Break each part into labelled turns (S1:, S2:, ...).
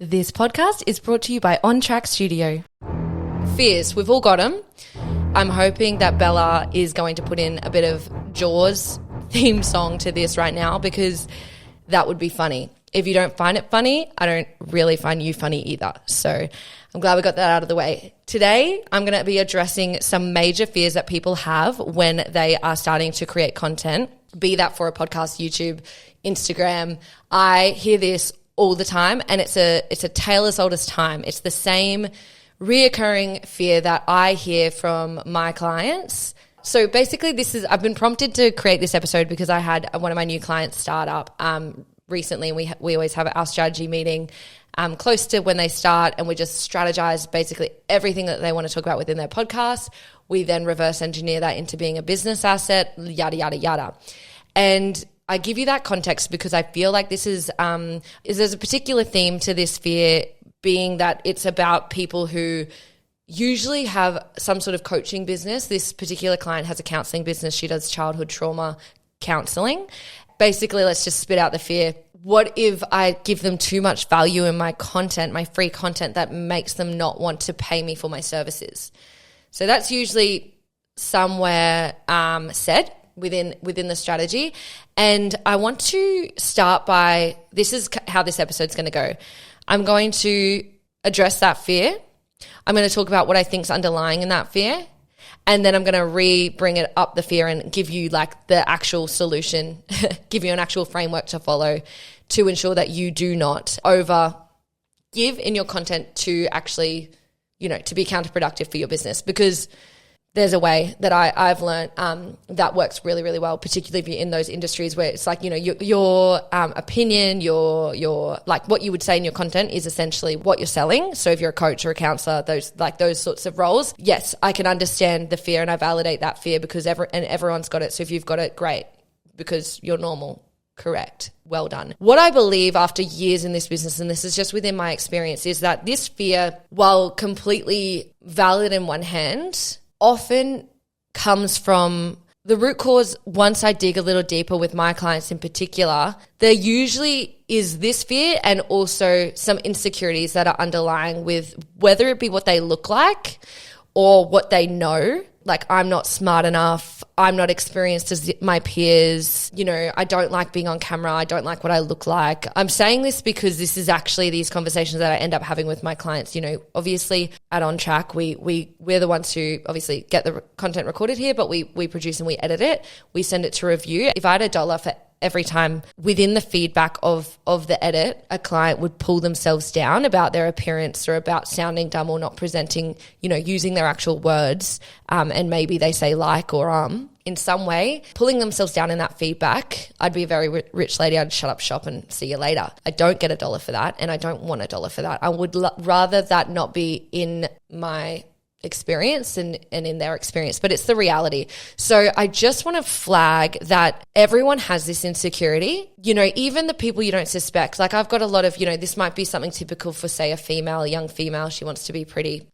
S1: This podcast is brought to you by On Track Studio. Fears, we've all got them. I'm hoping that Bella is going to put in a bit of Jaws theme song to this right now because that would be funny. If you don't find it funny, I don't really find you funny either. So I'm glad we got that out of the way. Today, I'm going to be addressing some major fears that people have when they are starting to create content, be that for a podcast, YouTube, Instagram. I hear this all the time, and it's a tale as old as time. It's the same reoccurring fear that I hear from my clients. So basically I've been prompted to create this episode because I had one of my new clients start up recently, and we always have our strategy meeting close to when they start, and we just strategize basically everything that they want to talk about within their podcast. We then reverse engineer that into being a business asset, yada, yada, yada. And I give you that context because I feel like this is there's a particular theme to this fear, being that it's about people who usually have some sort of coaching business. This particular client has a counseling business. She does childhood trauma counseling. Basically, let's just spit out the fear. What if I give them too much value in my content, my free content, that makes them not want to pay me for my services? So that's usually somewhere said within the strategy. And I want to start by, this is how this episode's going to go. I'm going to address that fear. I'm going to talk about what I think is underlying in that fear. And then I'm going to bring it up the fear and give you like the actual solution, give you an actual framework to follow to ensure that you do not over give in your content to actually, to be counterproductive for your business. Because there's a way that I've learned that works really, really well, particularly if you're in those industries where it's like, your opinion, your like what you would say in your content is essentially what you're selling. So if you're a coach or a counselor, those sorts of roles, yes, I can understand the fear and I validate that fear because everyone's got it. So if you've got it, great, because you're normal. Correct. Well done. What I believe after years in this business, and this is just within my experience, is that this fear, while completely valid in one hand, often comes from the root cause. Once I dig a little deeper with my clients in particular, there usually is this fear and also some insecurities that are underlying with whether it be what they look like or what they know. Like, I'm not smart enough. I'm not experienced as my peers. I don't like being on camera. I don't like what I look like. I'm saying this because this is actually these conversations that I end up having with my clients. Obviously at On Track, we're the ones who obviously get the content recorded here, but we produce and we edit it. We send it to review. If I had $1 for every time within the feedback of the edit, a client would pull themselves down about their appearance or about sounding dumb or not presenting, using their actual words, and maybe they say like or in some way, pulling themselves down in that feedback, I'd be a very rich lady. I'd shut up shop and see you later. I don't get $1 for that, and I don't want $1 for that. I would rather that not be in my experience and in their experience, but it's the reality. So I just want to flag that everyone has this insecurity, even the people you don't suspect. Like, I've got a lot of, this might be something typical for, say, a young female. She wants to be pretty,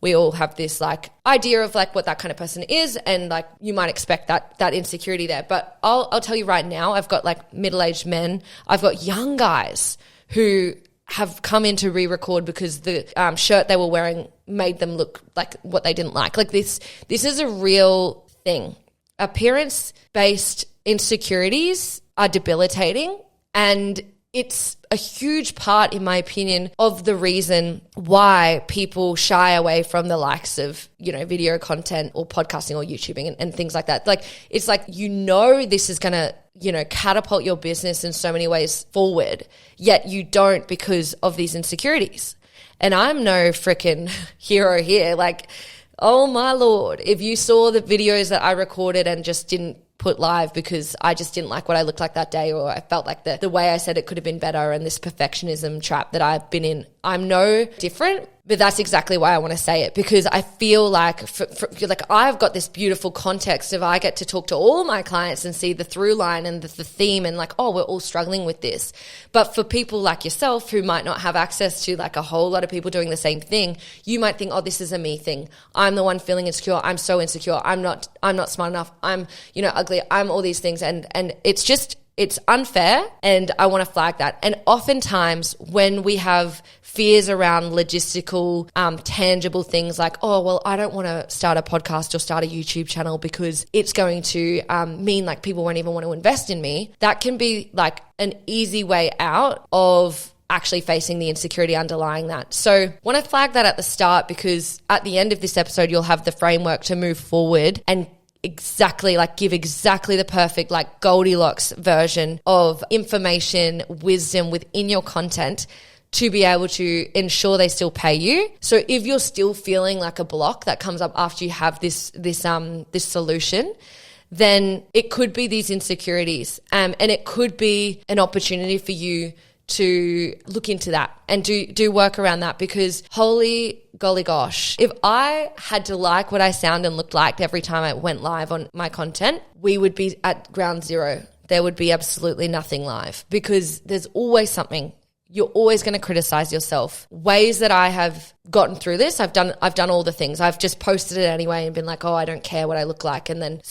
S1: we all have this like idea of like what that kind of person is, and like you might expect that insecurity there. But I'll tell you right now, I've got like middle-aged men, I've got young guys who have come in to re-record because the shirt they were wearing made them look like what they didn't like. Like, this is a real thing. Appearance-based insecurities are debilitating, and it's a huge part, in my opinion, of the reason why people shy away from the likes of, video content or podcasting or YouTubing and things like that. Like, it's like, this is going to, catapult your business in so many ways forward, yet you don't because of these insecurities. And I'm no freaking hero here. Like, oh my Lord, if you saw the videos that I recorded and just didn't put live because I just didn't like what I looked like that day, or I felt like the way I said it could have been better, and this perfectionism trap that I've been in, I'm no different. But that's exactly why I want to say it, because I feel like I've got this beautiful context of I get to talk to all my clients and see the through line and the theme, and like, oh, we're all struggling with this. But for people like yourself who might not have access to like a whole lot of people doing the same thing, you might think, oh, this is a me thing. I'm the one feeling insecure. I'm so insecure. I'm not smart enough. I'm, ugly. I'm all these things. And it's just it's unfair, and I want to flag that. And oftentimes when we have fears around logistical, tangible things like, oh, well, I don't want to start a podcast or start a YouTube channel because it's going to mean like people won't even want to invest in me. That can be like an easy way out of actually facing the insecurity underlying that. So want to flag that at the start, because at the end of this episode, you'll have the framework to move forward and give exactly the perfect like Goldilocks version of information, wisdom within your content to be able to ensure they still pay you. So if you're still feeling like a block that comes up after you have this solution, then it could be these insecurities, and it could be an opportunity for you to look into that and do work around that, because holy golly gosh, if I had to like what I sound and looked like every time I went live on my content, we would be at ground zero. There would be absolutely nothing live, because there's always something. You're always going to criticize yourself. Ways that I have gotten through this, I've done all the things. I've just posted it anyway and been like, oh, I don't care what I look like, and then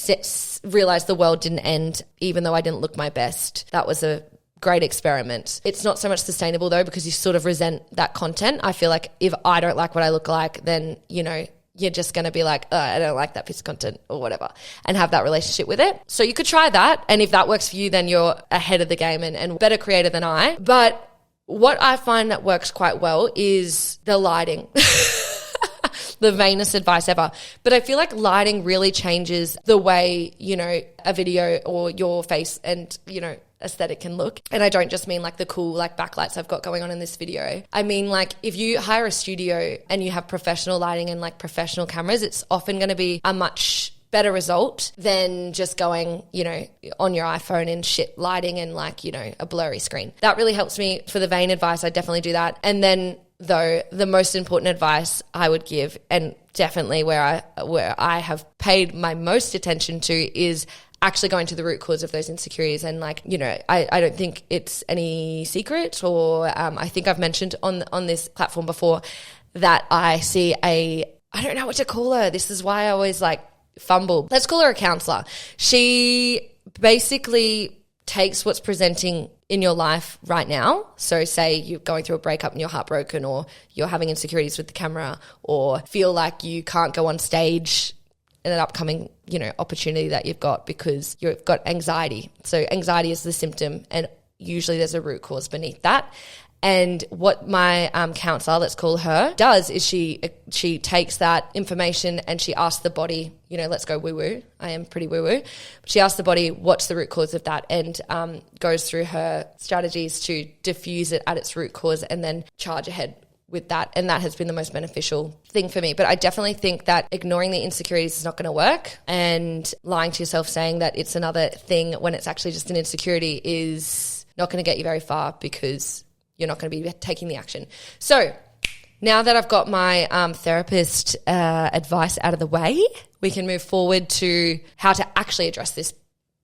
S1: realized the world didn't end even though I didn't look my best. That was a great experiment. It's not so much sustainable though, because you sort of resent that content. I feel like if I don't like what I look like, then, you know, you're just going to be like, oh, I don't like that piece of content or whatever, and have that relationship with it. So you could try that. And if that works for you, then you're ahead of the game and better creator than I. But what I find that works quite well is the lighting. The vainest advice ever. But I feel like lighting really changes the way, you know, a video or your face and, you know, aesthetic can look. And I don't just mean like the cool like backlights I've got going on in this video. I mean, like if you hire a studio and you have professional lighting and like professional cameras, it's often going to be a much better result than just going, you know, on your iPhone in shit lighting and like, you know, a blurry screen. That really helps me. For the vain advice, I definitely do that. And then though, the most important advice I would give, and definitely where I have paid my most attention to, is actually going to the root cause of those insecurities. And like, you know, I don't think it's any secret, or I think I've mentioned on this platform before that I see I don't know what to call her. This is why I always like fumble. Let's call her a counselor. She basically takes what's presenting in your life right now. So say you're going through a breakup and you're heartbroken, or you're having insecurities with the camera, or feel like you can't go on stage in an upcoming, you know, opportunity that you've got because you've got anxiety. So anxiety is the symptom, and usually there's a root cause beneath that. And what my counselor, let's call her, does is she takes that information and she asks the body, you know, let's go woo-woo. I am pretty woo-woo. She asks the body, what's the root cause of that? And goes through her strategies to diffuse it at its root cause and then charge ahead with that. And that has been the most beneficial thing for me. But I definitely think that ignoring the insecurities is not going to work, and lying to yourself saying that it's another thing when it's actually just an insecurity is not going to get you very far, because you're not going to be taking the action. So now that I've got my therapist advice out of the way, we can move forward to how to actually address this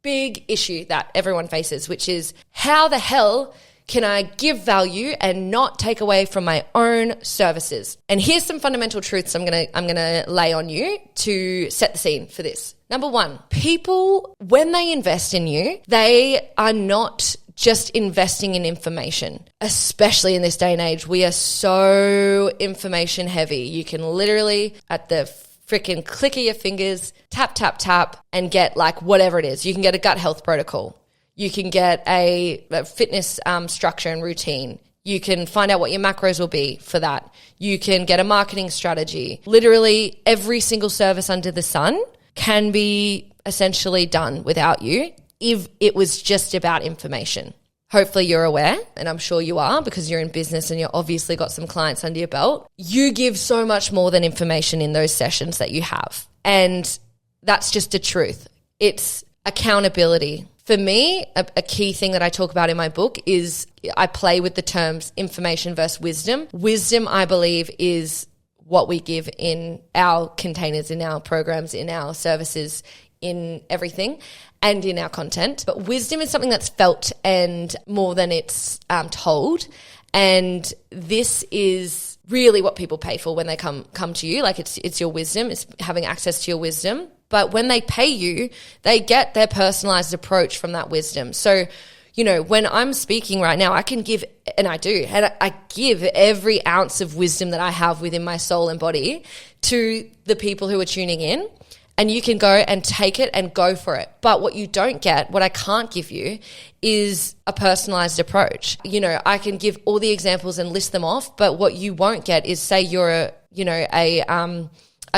S1: big issue that everyone faces, which is how the hell can I give value and not take away from my own services? And here's some fundamental truths I'm gonna lay on you to set the scene for this. Number one, people, when they invest in you, they are not just investing in information. Especially in this day and age, we are so information heavy. You can literally, at the freaking click of your fingers, tap, tap, tap, and get like whatever it is. You can get a gut health protocol. You can get a fitness structure and routine. You can find out what your macros will be for that. You can get a marketing strategy. Literally every single service under the sun can be essentially done without you if it was just about information. Hopefully you're aware, and I'm sure you are, because you're in business and you've obviously got some clients under your belt. You give so much more than information in those sessions that you have. And that's just the truth. It's accountability. For me, a key thing that I talk about in my book is I play with the terms information versus wisdom. Wisdom, I believe, is what we give in our containers, in our programs, in our services, in everything, and in our content. But wisdom is something that's felt and more than it's told. And this is really what people pay for when they come to you. Like it's your wisdom, it's having access to your wisdom. But when they pay you, they get their personalized approach from that wisdom. So, you know, when I'm speaking right now, I can give, and I do, and I give every ounce of wisdom that I have within my soul and body to the people who are tuning in. And you can go and take it and go for it. But what you don't get, what I can't give you, is a personalized approach. You know, I can give all the examples and list them off, but what you won't get is, say you're a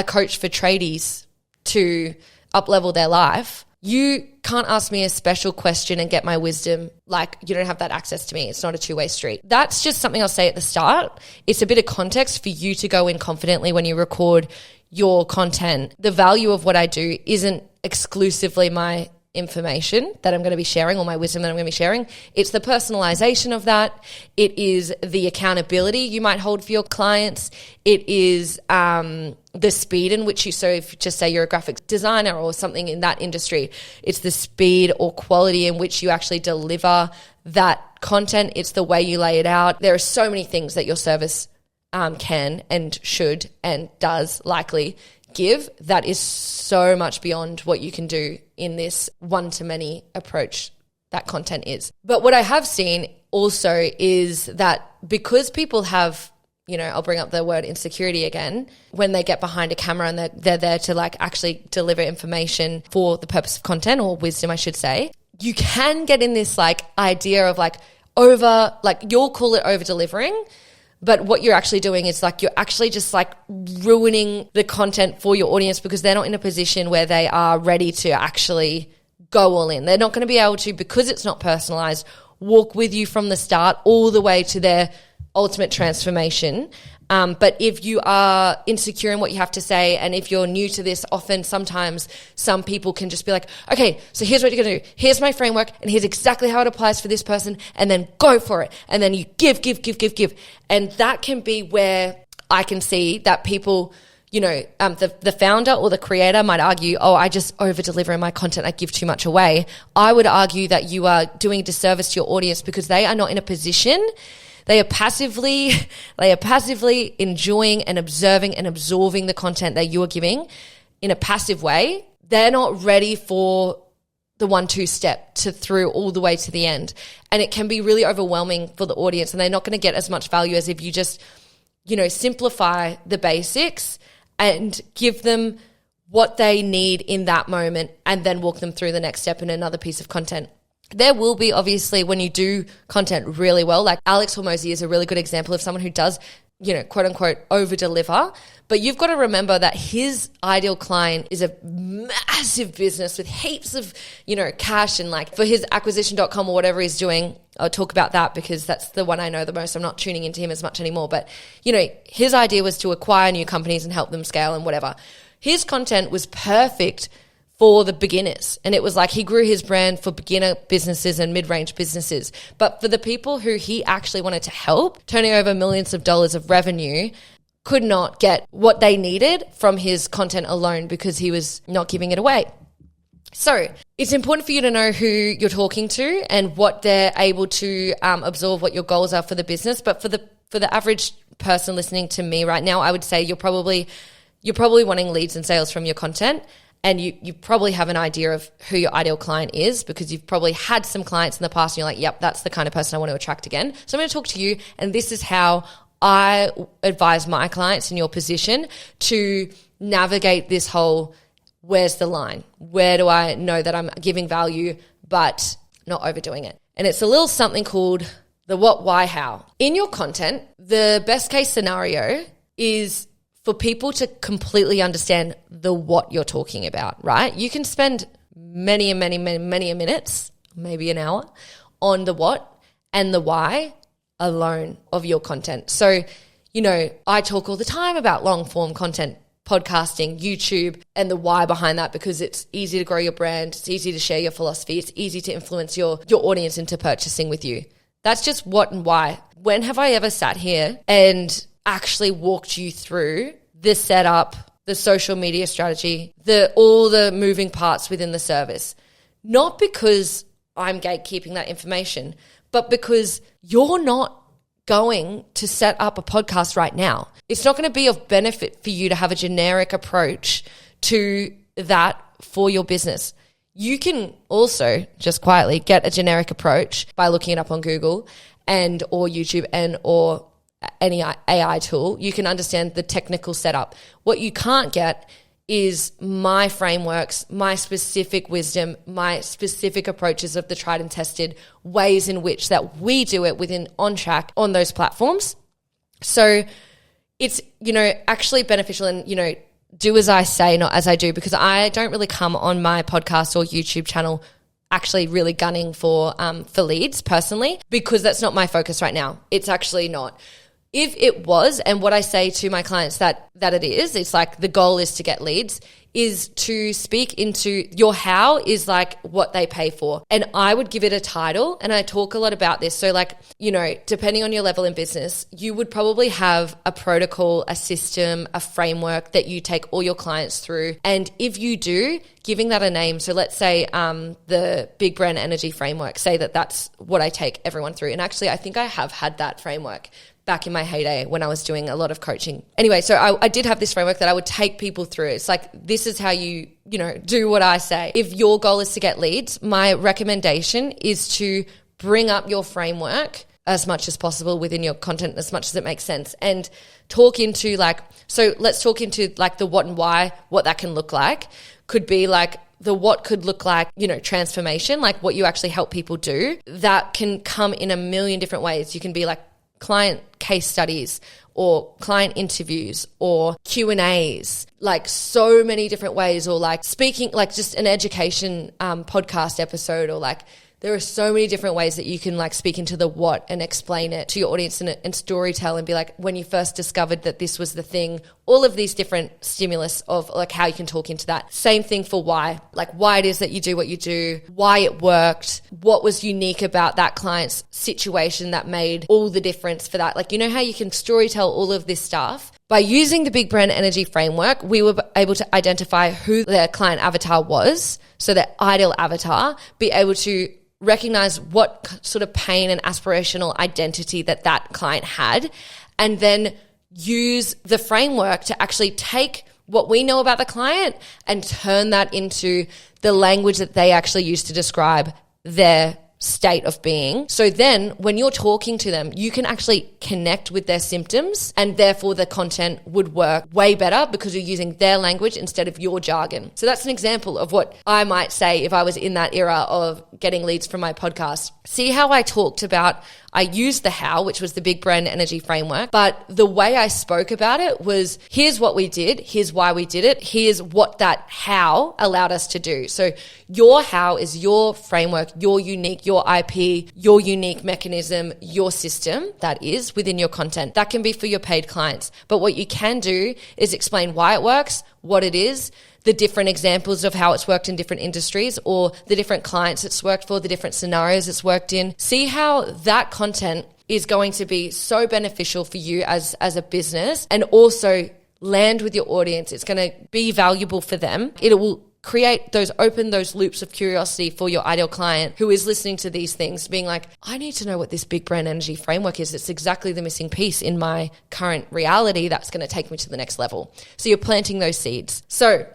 S1: coach for tradies to up-level their life. You can't ask me a special question and get my wisdom. Like, you don't have that access to me. It's not a two-way street. That's just something I'll say at the start. It's a bit of context for you to go in confidently when you record your content. The value of what I do isn't exclusively my information that I'm going to be sharing or my wisdom that I'm going to be sharing. It's the personalization of that. It is the accountability you might hold for your clients. It is the speed in which you, so if just say you're a graphic designer or something in that industry, it's the speed or quality in which you actually deliver that content. It's the way you lay it out. There are so many things that your service can and should and does likely give that is so much beyond what you can do in this one-to-many approach that content is. But what I have seen also is that because people have, you know, I'll bring up the word insecurity again, when they get behind a camera and they're there to like actually deliver information for the purpose of content, or wisdom, I should say, you can get in this like idea of like you'll call it over delivering. But what you're actually doing is like you're actually just like ruining the content for your audience because they're not in a position where they are ready to actually go all in. They're not going to be able to, because it's not personalized, walk with you from the start all the way to their ultimate transformation. But if you are insecure in what you have to say, and if you're new to this, often sometimes some people can just be like, okay, so here's what you're going to do. Here's my framework, and here's exactly how it applies for this person, and then go for it. And then you give. And that can be where I can see that people, you know, the founder or the creator might argue, oh, I just over-deliver in my content. I give too much away. I would argue that you are doing a disservice to your audience because they are not in a position. They are passively enjoying and observing and absorbing the content that you are giving in a passive way. They're not ready for the 1-2 step to through all the way to the end. And it can be really overwhelming for the audience, and they're not going to get as much value as if you just, you know, simplify the basics and give them what they need in that moment and then walk them through the next step in another piece of content. There will be, obviously, when you do content really well, like Alex Hormozy is a really good example of someone who does, you know, quote unquote, over deliver. But you've got to remember that his ideal client is a massive business with heaps of, you know, cash, and like for his acquisition.com or whatever he's doing, I'll talk about that because that's the one I know the most. I'm not tuning into him as much anymore. But, you know, his idea was to acquire new companies and help them scale and whatever. His content was perfect for the beginners. And it was like he grew his brand for beginner businesses and mid-range businesses. But for the people who he actually wanted to help, turning over millions of dollars of revenue, could not get what they needed from his content alone because he was not giving it away. So it's important for you to know who you're talking to and what they're able to absorb, what your goals are for the business. But for the average person listening to me right now, I would say you're probably wanting leads and sales from your content. And you probably have an idea of who your ideal client is because you've probably had some clients in the past and you're like, yep, that's the kind of person I want to attract again. So I'm going to talk to you, and this is how I advise my clients in your position to navigate this whole, where's the line? Where do I know that I'm giving value but not overdoing it? And it's a little something called the what, why, how. In your content, the best case scenario is for people to completely understand the what you're talking about, right? You can spend many minutes, maybe an hour, on the what and the why alone of your content. So, you know, I talk all the time about long form content, podcasting, YouTube, and the why behind that, because it's easy to grow your brand, it's easy to share your philosophy, it's easy to influence your audience into purchasing with you. That's just what and why. When have I ever sat here and actually walked you through the setup, the social media strategy, all the moving parts within the service? Not because I'm gatekeeping that information, but because you're not going to set up a podcast right now. It's not going to be of benefit for you to have a generic approach to that for your business. You can also just quietly get a generic approach by looking it up on Google and or YouTube and or any AI tool. You can understand the technical setup. What you can't get is my frameworks, my specific wisdom, my specific approaches of the tried and tested ways in which that we do it within On Track on those platforms. So it's, actually beneficial and, do as I say, not as I do, because I don't really come on my podcast or YouTube channel actually really gunning for leads personally, because that's not my focus right now. It's actually not. If it was, and what I say to my clients that it is, it's like the goal is to get leads, is to speak into your how is like what they pay for. And I would give it a title, and I talk a lot about this. So like, depending on your level in business, you would probably have a protocol, a system, a framework that you take all your clients through. And if you do, giving that a name. So let's say the Big Brand Energy Framework, say that that's what I take everyone through. And actually, I think I have had that framework back in my heyday when I was doing a lot of coaching. Anyway, so I did have this framework that I would take people through. It's like, this is how you do what I say. If your goal is to get leads, my recommendation is to bring up your framework as much as possible within your content, as much as it makes sense, and talk into let's talk into the what and why, what that can look like. Could be like, the what could look like, transformation, like what you actually help people do. That can come in a million different ways. You can be like, client case studies or client interviews or Q&As, like so many different ways, or like speaking, like just an education podcast episode, or like there are so many different ways that you can like speak into the what and explain it to your audience and storytell and be like, when you first discovered that this was the thing, all of these different stimulus of like how you can talk into that. Same thing for why, like why it is that you do what you do, why it worked, what was unique about that client's situation that made all the difference for that. Like, how you can storytell all of this stuff. By using the Big Brand Energy Framework, we were able to identify who their client avatar was, so their ideal avatar, be able to recognize what sort of pain and aspirational identity that client had, and then use the framework to actually take what we know about the client and turn that into the language that they actually use to describe their state of being. So then when you're talking to them, you can actually connect with their symptoms, and therefore the content would work way better because you're using their language instead of your jargon. So that's an example of what I might say if I was in that era of getting leads from my podcast. See how I talked about, I used the how, which was the Big Brand Energy Framework, but the way I spoke about it was, here's what we did, here's why we did it, here's what that how allowed us to do. So your how is your framework, your unique, your IP, your unique mechanism, your system that is within your content. That can be for your paid clients. But what you can do is explain why it works, what it is, the different examples of how it's worked in different industries, or the different clients it's worked for, the different scenarios it's worked in. See how that content is going to be so beneficial for you as a business, and also land with your audience. It's going to be valuable for them. It will open those loops of curiosity for your ideal client who is listening to these things, being like, I need to know what this Big Brand Energy Framework is. It's exactly the missing piece in my current reality that's going to take me to the next level. So you're planting those seeds. So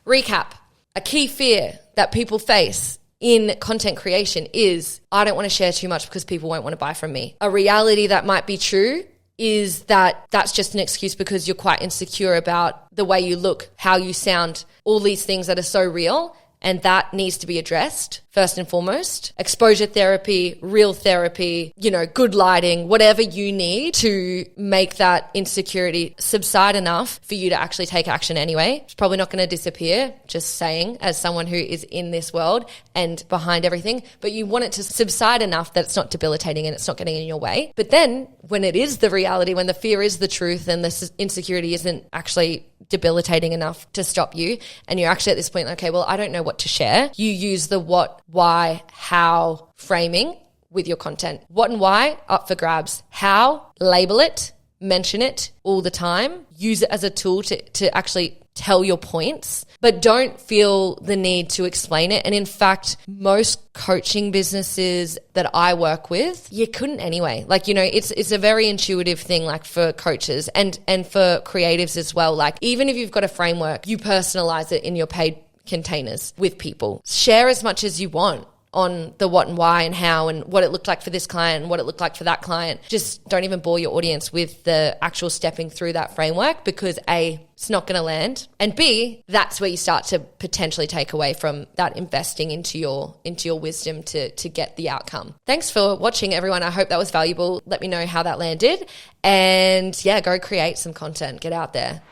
S1: recap, a key fear that people face in content creation is, I don't want to share too much because people won't want to buy from me. A reality that might be true is that that's just an excuse because you're quite insecure about the way you look, how you sound, all these things that are so real. And that needs to be addressed first and foremost. Exposure therapy, real therapy, good lighting, whatever you need to make that insecurity subside enough for you to actually take action anyway. It's probably not going to disappear, just saying, as someone who is in this world and behind everything, but you want it to subside enough that it's not debilitating and it's not getting in your way. But then when it is the reality, when the fear is the truth and the insecurity isn't actually debilitating enough to stop you, and you're actually at this point, okay, well, I don't know what to share. You use the what, why, how framing with your content. What and why, up for grabs. How, label it, mention it all the time. Use it as a tool to actually tell your points, but don't feel the need to explain it. And in fact, most coaching businesses that I work with, you couldn't anyway. Like, it's a very intuitive thing, like for coaches and for creatives as well. Like, even if you've got a framework, you personalize it in your paid containers with people. Share as much as you want on the what and why and how and what it looked like for this client and what it looked like for that client. Just don't even bore your audience with the actual stepping through that framework, because A, it's not going to land, and B, that's where you start to potentially take away from that investing into your wisdom to get the outcome. Thanks for watching, everyone. I hope that was valuable. Let me know how that landed, and yeah, go create some content. Get out there.